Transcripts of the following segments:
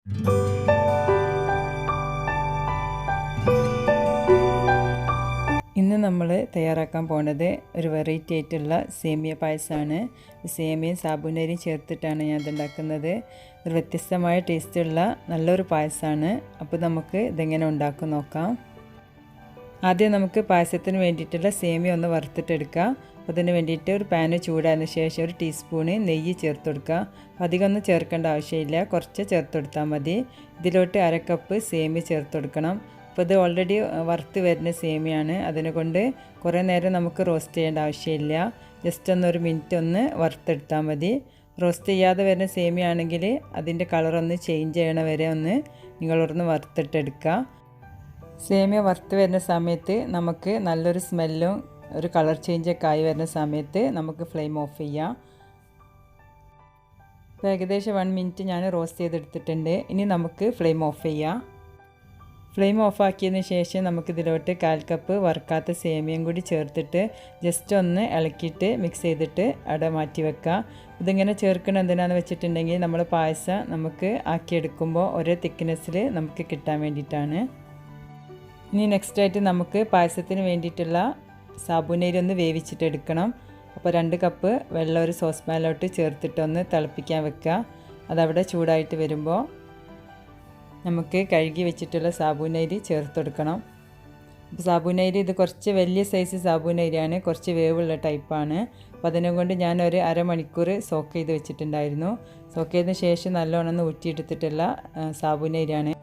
ഇന്ന് നമ്മൾ തയ്യാറാക്കാൻ പോണത് ഒരു വെറൈറ്റി ആയിട്ടുള്ള സേമിയ പായസമാണ്. സേമിയയും സാബുനരിയും ചേർത്തിട്ടാണ് ഞാൻ ഇതുണ്ടാക്കുന്നത്. ഒരു വ്യത്യസ്തമായ ടേസ്റ്റുള്ള നല്ലൊരു പായസമാണ്. അപ്പോൾ നമുക്ക് ഇതെങ്ങനെ ഉണ്ടാക്കും നോക്കാം. ആദ്യം നമുക്ക് പായസത്തിന് വേണ്ടിയിട്ടുള്ള സേമിയ ഒന്ന് വറുത്തിട്ടെടുക്കാം. അപ്പോൾ അതിന് വേണ്ടിയിട്ട് ഒരു പാന് ചൂടായതിനു ശേഷം ഒരു ടീസ്പൂണ് നെയ്യ് ചേർത്ത് കൊടുക്കുക. അധികം ഒന്നും ചേർക്കേണ്ട ആവശ്യമില്ല, കുറച്ച് ചേർത്ത് കൊടുത്താൽ മതി. ഇതിലോട്ട് 1/2 കപ്പ് സേമിയ ചേർത്ത് കൊടുക്കണം. അപ്പോൾ ഇത് ഓൾറെഡി വറുത്ത് വരുന്ന സേമിയാണ്, അതിനെക്കൊണ്ട് കുറേ നേരം നമുക്ക് റോസ്റ്റ് ചെയ്യേണ്ട ആവശ്യമില്ല. ജസ്റ്റ് ഒരു മിനിറ്റ് ഒന്ന് വറുത്തെടുത്താൽ മതി. റോസ്റ്റ് ചെയ്യാതെ വരുന്ന സേമിയ ആണെങ്കിൽ അതിൻ്റെ കളറൊന്ന് ചേഞ്ച് ചെയ്യണ വരെ ഒന്ന് നിങ്ങളൊന്ന് വറുത്തിട്ടെടുക്കുക. സേമിയ വറുത്ത് വരുന്ന സമയത്ത് നമുക്ക് നല്ലൊരു സ്മെല്ലും ഒരു കളർ ചേഞ്ചൊക്കെ ആയി വരുന്ന സമയത്ത് നമുക്ക് ഫ്ലെയിം ഓഫ് ചെയ്യാം. ഇപ്പോൾ ഏകദേശം 1 മിനിറ്റ് ഞാൻ റോസ്റ്റ് ചെയ്തെടുത്തിട്ടുണ്ട്. ഇനി നമുക്ക് ഫ്ലെയിം ഓഫ് ചെയ്യാം. ഫ്ലെയിം ഓഫാക്കിയതിന് ശേഷം നമുക്കിതിലോട്ട് 1/4 കപ്പ് വറുക്കാത്ത സേമിയയും കൂടി ചേർത്തിട്ട് ജസ്റ്റ് ഒന്ന് ഇളക്കിയിട്ട് മിക്സ് ചെയ്തിട്ട് അവിടെ മാറ്റി വെക്കാം. ഇതിങ്ങനെ ചേർക്കണം എന്തിനാണെന്ന് വെച്ചിട്ടുണ്ടെങ്കിൽ നമ്മൾ പായസം നമുക്ക് ആക്കിയെടുക്കുമ്പോൾ ഒരേ തിക്നെസ്സിൽ നമുക്ക് കിട്ടാൻ വേണ്ടിയിട്ടാണ്. ഇനി നെക്സ്റ്റായിട്ട് നമുക്ക് പായസത്തിന് വേണ്ടിയിട്ടുള്ള സാബുനരി ഒന്ന് വേവിച്ചിട്ടെടുക്കണം. അപ്പോൾ 2 കപ്പ് വെള്ളം ഒരു സോസ് പാനിലോട്ട് ചേർത്തിട്ടൊന്ന് തിളപ്പിക്കാൻ വെക്കുക. അതവിടെ ചൂടായിട്ട് വരുമ്പോൾ നമുക്ക് കഴുകി വെച്ചിട്ടുള്ള സാബുനരി ചേർത്ത് കൊടുക്കണം. അപ്പോൾ സാബുനരി ഇത് കുറച്ച് വലിയ സൈസ് സാബുനരിയാണ്, കുറച്ച് വേവുള്ള ടൈപ്പാണ്. അപ്പോൾ അതിനെക്കൊണ്ട് ഞാനൊരു അരമണിക്കൂർ സോക്ക് ചെയ്ത് വെച്ചിട്ടുണ്ടായിരുന്നു. സോക്ക് ചെയ്തതിന് ശേഷം നല്ലോണം ഒന്ന് ഊറ്റിയെടുത്തിട്ടുള്ള സാബുനരിയാണ്.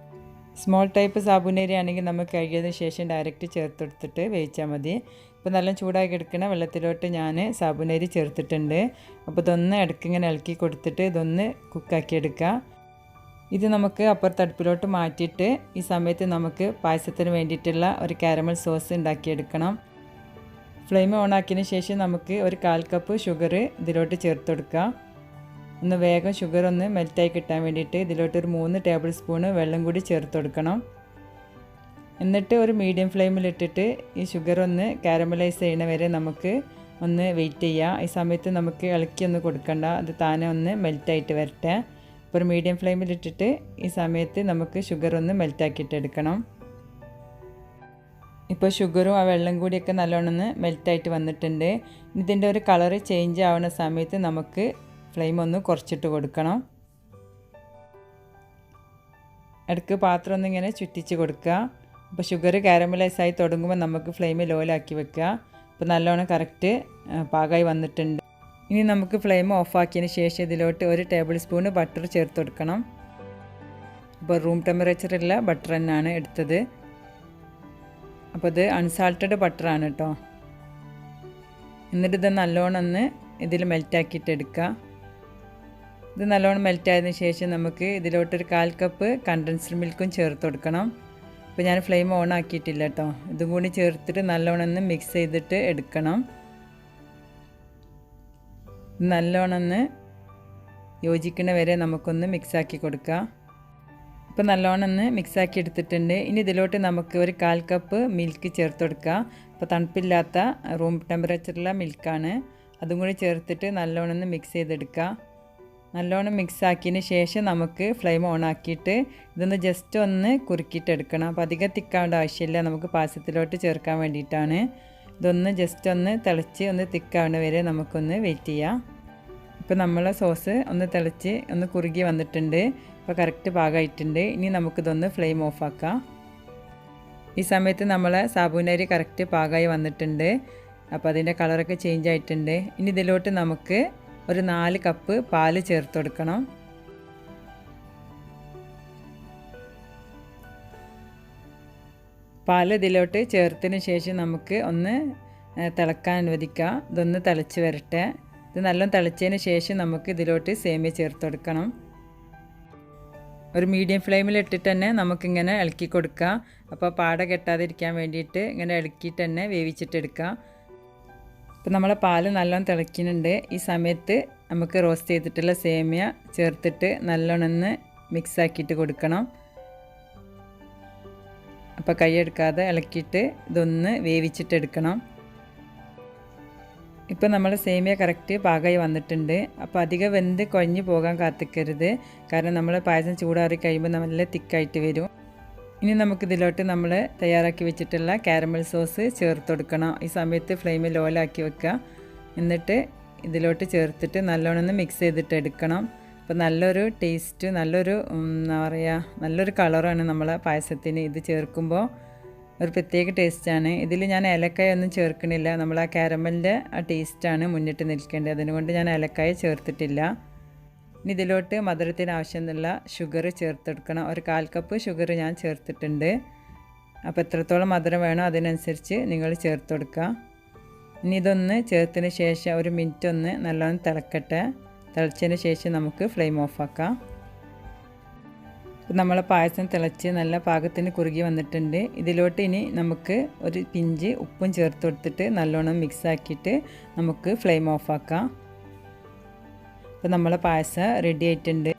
സ്മോൾ ടൈപ്പ് സാബുനരി ആണെങ്കിൽ നമുക്ക് കഴുകിയതിന് ശേഷം ഡയറക്റ്റ് ചേർത്ത് കൊടുത്തിട്ട് വേവിച്ചാൽ മതി. ഇപ്പോൾ നല്ല ചൂടാക്കി എടുക്കുന്ന വെള്ളത്തിലോട്ട് ഞാൻ സാബുനരി ചേർത്തിട്ടുണ്ട്. അപ്പോൾ ഇതൊന്ന് ഇടയ്ക്കിങ്ങനെ ഇളക്കി കൊടുത്തിട്ട് ഇതൊന്ന് കുക്കാക്കി എടുക്കുക. ഇത് നമുക്ക് അപ്പുറത്ത് അടുപ്പിലോട്ട് മാറ്റിയിട്ട് ഈ സമയത്ത് നമുക്ക് പായസത്തിന് വേണ്ടിയിട്ടുള്ള ഒരു കാരമൽ സോസ് ഉണ്ടാക്കിയെടുക്കണം. ഫ്ലെയിം ഓണാക്കിയതിന് ശേഷം നമുക്ക് ഒരു 1/4 കപ്പ് ഷുഗർ ഇതിലോട്ട് ചേർത്ത് കൊടുക്കുക. ഒന്ന് വേഗം ഷുഗർ ഒന്ന് മെൽറ്റായി കിട്ടാൻ വേണ്ടിയിട്ട് ഇതിലോട്ട് ഒരു 3 ടേബിൾ സ്പൂണ് വെള്ളം കൂടി ചേർത്ത് കൊടുക്കണം. എന്നിട്ട് ഒരു മീഡിയം ഫ്ലെയിമിലിട്ടിട്ട് ഈ ഷുഗർ ഒന്ന് കാരമലൈസ് ചെയ്യണ വരെ നമുക്ക് ഒന്ന് വെയിറ്റ് ചെയ്യാം. ഈ സമയത്ത് നമുക്ക് ഇളക്കി ഒന്ന് കൊടുക്കണ്ട, അത് താനെ ഒന്ന് മെൽറ്റായിട്ട് വരട്ടെ. ഇപ്പോൾ ഒരു മീഡിയം ഫ്ലെയിമിലിട്ടിട്ട് ഈ സമയത്ത് നമുക്ക് ഷുഗർ ഒന്ന് മെൽറ്റാക്കിയിട്ടെടുക്കണം. ഇപ്പോൾ ഷുഗറും ആ വെള്ളം കൂടിയൊക്കെ നല്ലോണം ഒന്ന് മെൽറ്റായിട്ട് വന്നിട്ടുണ്ട്. ഇതിൻ്റെ ഒരു കളറ് ചേഞ്ച് ആവുന്ന സമയത്ത് നമുക്ക് ഫ്ലെയിം ഒന്ന് കുറച്ചിട്ട് കൊടുക്കണം. ഇടയ്ക്ക് പാത്രം ഒന്നിങ്ങനെ ചുറ്റിച്ച് കൊടുക്കുക. അപ്പോൾ ഷുഗർ കാരമലൈസ് ആയി തുടങ്ങുമ്പോൾ നമുക്ക് ഫ്ലെയിം ലോയിലാക്കി വെക്കുക. അപ്പോൾ നല്ലോണം കറക്റ്റ് പാകമായി വന്നിട്ടുണ്ട്. ഇനി നമുക്ക് ഫ്ലെയിം ഓഫാക്കിയതിന് ശേഷം ഇതിലോട്ട് 1 ടേബിൾ സ്പൂണ് ബട്ടർ ചേർത്ത് കൊടുക്കണം. അപ്പോൾ റൂം ടെമ്പറേച്ചറുള്ള ബട്ടർ തന്നെയാണ് എടുത്തത്. അപ്പോൾ ഇത് അൺസാൾട്ടഡ് ബട്ടറാണ് കേട്ടോ. എന്നിട്ട് ഇത് നല്ലോണം ഒന്ന് ഇതിൽ മെൽറ്റാക്കിയിട്ട് എടുക്കുക. ഇത് നല്ലോണം മെൽറ്റായതിനു ശേഷം നമുക്ക് ഇതിലോട്ടൊരു 1/4 കപ്പ് കണ്ടൻസ്ഡ് മിൽക്കും ചേർത്ത് കൊടുക്കണം. അപ്പോൾ ഞാൻ ഫ്ലെയിം ഓൺ ആക്കിയിട്ടില്ല കേട്ടോ. ഇതും കൂടി ചേർത്തിട്ട് നല്ലോണം ഒന്ന് മിക്സ് ചെയ്തിട്ട് എടുക്കണം. നല്ലോണം ഒന്ന് യോജിക്കണ വരെ നമുക്കൊന്ന് മിക്സാക്കി കൊടുക്കുക. ഇപ്പോൾ നല്ലോണം ഒന്ന് മിക്സാക്കി എടുത്തിട്ടുണ്ട്. ഇനി ഇതിലോട്ട് നമുക്ക് ഒരു 1/4 കപ്പ് മിൽക്ക് ചേർത്ത് കൊടുക്കുക. അപ്പോൾ തണുപ്പില്ലാത്ത റൂം ടെമ്പറേച്ചറുള്ള മിൽക്കാണ്. അതും കൂടി ചേർത്തിട്ട് നല്ലോണം ഒന്ന് മിക്സ് ചെയ്തെടുക്കുക. നല്ലോണം മിക്സ് ആക്കിയതിന് ശേഷം നമുക്ക് ഫ്ലെയിം ഓൺ ആക്കിയിട്ട് ഇതൊന്ന് ജസ്റ്റ് ഒന്ന് കുറുക്കിയിട്ടെടുക്കണം. അപ്പോൾ അധികം തിക്കാവേണ്ട ആവശ്യമില്ല, നമുക്ക് പായസത്തിലോട്ട് ചേർക്കാൻ വേണ്ടിയിട്ടാണ്. ഇതൊന്ന് ജസ്റ്റ് ഒന്ന് തിളച്ച് ഒന്ന് തിക്കാവുന്ന വരെ നമുക്കൊന്ന് വെയിറ്റ് ചെയ്യാം. ഇപ്പോൾ നമ്മളെ സോസ് ഒന്ന് തിളച്ച് ഒന്ന് കുറുകി വന്നിട്ടുണ്ട്. അപ്പോൾ കറക്റ്റ് പാകമായിട്ടുണ്ട്. ഇനി നമുക്കിതൊന്ന് ഫ്ലെയിം ഓഫാക്കാം. ഈ സമയത്ത് നമ്മളെ സാബുനരി കറക്റ്റ് പാകമായി വന്നിട്ടുണ്ട്. അപ്പോൾ അതിൻ്റെ കളറൊക്കെ ചേഞ്ച് ആയിട്ടുണ്ട്. ഇനി ഇതിലോട്ട് നമുക്ക് ഒരു 4 കപ്പ് പാല് ചേർത്ത് കൊടുക്കണം. പാൽ ഇതിലോട്ട് ചേർത്തതിന് ശേഷം നമുക്ക് ഒന്ന് തിളക്കാൻ അനുവദിക്കുക. ഇതൊന്ന് തിളച്ച് വരട്ടെ. ഇത് നല്ലോണം തിളച്ചതിന് ശേഷം നമുക്ക് ഇതിലോട്ട് സേമിയ ചേർത്ത് കൊടുക്കണം. ഒരു മീഡിയം ഫ്ലെയിമിലിട്ടിട്ട് തന്നെ നമുക്കിങ്ങനെ ഇളക്കി കൊടുക്കുക. അപ്പോൾ പാട കെട്ടാതിരിക്കാൻ വേണ്ടിയിട്ട് ഇങ്ങനെ ഇളക്കിയിട്ട് തന്നെ വേവിച്ചിട്ടെടുക്കുക. അപ്പോൾ നമ്മളെ പാല് നല്ലോണം തിളയ്ക്കുന്നുണ്ട്. ഈ സമയത്ത് നമുക്ക് റോസ്റ്റ് ചെയ്തിട്ടുള്ള സേമിയ ചേർത്തിട്ട് നല്ലോണം ഒന്ന് മിക്സാക്കിയിട്ട് കൊടുക്കണം. അപ്പോൾ കൈയെടുക്കാതെ ഇളക്കിയിട്ട് ഇതൊന്ന് വേവിച്ചിട്ടെടുക്കണം. ഇപ്പോൾ നമ്മൾ സേമിയ കറക്റ്റ് പാകമായി വന്നിട്ടുണ്ട്. അപ്പോൾ അധികം വെന്ത് കുഴഞ്ഞു പോകാൻ കാത്തിക്കരുത്. കാരണം നമ്മൾ പായസം ചൂടാറി കഴിയുമ്പോൾ നല്ല തിക്കായിട്ട് വരും. ഇനി നമുക്കിതിലോട്ട് നമ്മൾ തയ്യാറാക്കി വെച്ചിട്ടുള്ള കാരമൽ സോസ് ചേർത്ത് കൊടുക്കണം. ഈ സമയത്ത് ഫ്ലെയിം ലോലാക്കി വെക്കുക. എന്നിട്ട് ഇതിലോട്ട് ചേർത്തിട്ട് നല്ലോണം ഒന്ന് മിക്സ് ചെയ്തിട്ട് എടുക്കണം. അപ്പോൾ നല്ലൊരു ടേസ്റ്റ്, നല്ലൊരു കളറാണ് നമ്മളെ പായസത്തിന് ഇത് ചേർക്കുമ്പോൾ. ഒരു പ്രത്യേക ടേസ്റ്റാണ്. ഇതിൽ ഞാൻ ഏലക്കായ ഒന്നും ചേർക്കണില്ല. നമ്മൾ ആ കാരമലിൻ്റെ ആ ടേസ്റ്റാണ് മുന്നിട്ട് നിൽക്കേണ്ടത്. അതിനുകൊണ്ട് ഞാൻ ഏലക്കായ ചേർത്തിട്ടില്ല. ഇനി ഇതിലോട്ട് മധുരത്തിന് ആവശ്യമുള്ള ഷുഗർ ചേർത്തെടുക്കണം. ഒരു 1/4 കപ്പ് ഷുഗർ ഞാൻ ചേർത്തിട്ടുണ്ട്. അപ്പോൾ എത്രത്തോളം മധുരം വേണോ അതിനനുസരിച്ച് നിങ്ങൾ ചേർത്ത് കൊടുക്കുക. ഇനി ഇതൊന്ന് ചേർത്തതിന് ശേഷം ഒരു മിനിറ്റ് ഒന്ന് നല്ലോണം തിളക്കട്ടെ. തിളച്ചതിന് ശേഷം നമുക്ക് ഫ്ലെയിം ഓഫാക്കാം. നമ്മളെ പായസം തിളച്ച് നല്ല പാകത്തിന് കുറുകി വന്നിട്ടുണ്ട്. ഇതിലോട്ട് ഇനി നമുക്ക് ഒരു പിഞ്ച് ഉപ്പും ചേർത്ത് കൊടുത്തിട്ട് നല്ലോണം മിക്സാക്കിയിട്ട് നമുക്ക് ഫ്ലെയിം ഓഫാക്കാം. അപ്പോൾ നമ്മളെ പായസം റെഡി ആയിട്ടുണ്ട്.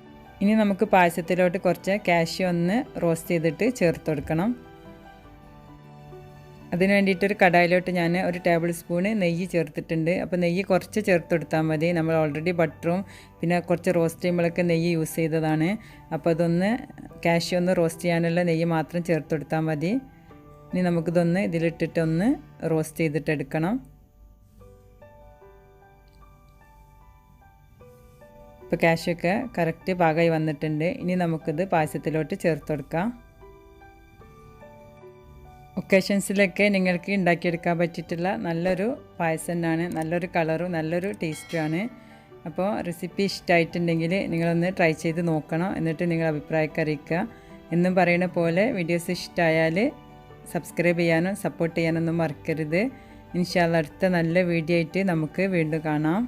ഇനി നമുക്ക് പായസത്തിലോട്ട് കുറച്ച് കാഷ്യൂ ഒന്ന് റോസ്റ്റ് ചെയ്തിട്ട് ചേർത്ത് കൊടുക്കണം. അതിന് വേണ്ടിയിട്ടൊരു കടായിലോട്ട് ഞാൻ ഒരു ടേബിൾ സ്പൂണ് നെയ്യ് ചേർത്തിട്ടുണ്ട്. അപ്പോൾ നെയ്യ് കുറച്ച് ചേർത്ത് കൊടുത്താൽ മതി. നമ്മൾ ഓൾറെഡി ബട്ടറും പിന്നെ കുറച്ച് റോസ്റ്റ് ചെയ്യുമ്പോഴൊക്കെ നെയ്യ് യൂസ് ചെയ്തതാണ്. അപ്പോൾ അതൊന്ന് കാഷ്യൂ ഒന്ന് റോസ്റ്റ് ചെയ്യാനുള്ള നെയ്യ് മാത്രം ചേർത്ത് കൊടുത്താൽ മതി. ഇനി നമുക്കിതൊന്ന് ഇതിലിട്ടിട്ടൊന്ന് റോസ്റ്റ് ചെയ്തിട്ടെടുക്കണം. ഇപ്പോൾ കാഷ്യൂ ഒക്കെ കറക്റ്റ് പാകമായി വന്നിട്ടുണ്ട്. ഇനി നമുക്കിത് പായസത്തിലോട്ട് ചേർത്ത് കൊടുക്കാം. ഒക്കേഷൻസിലൊക്കെ നിങ്ങൾക്ക് ഉണ്ടാക്കിയെടുക്കാൻ പറ്റിയിട്ടുള്ള നല്ലൊരു പായസം തന്നെയാണ്. നല്ലൊരു കളറും നല്ലൊരു ടേസ്റ്റുമാണ്. അപ്പോൾ റെസിപ്പി ഇഷ്ടമായിട്ടുണ്ടെങ്കിൽ നിങ്ങളൊന്ന് ട്രൈ ചെയ്ത് നോക്കണം. എന്നിട്ട് നിങ്ങൾ അഭിപ്രായമൊക്കെ അറിയിക്കുക. എന്നും പറയുന്ന പോലെ വീഡിയോസ് ഇഷ്ടമായാൽ സബ്സ്ക്രൈബ് ചെയ്യാനും സപ്പോർട്ട് ചെയ്യാനൊന്നും മറക്കരുത്. ഇൻഷാ അല്ലാഹ് അടുത്ത നല്ല വീഡിയോ ആയിട്ട് നമുക്ക് വീണ്ടും കാണാം.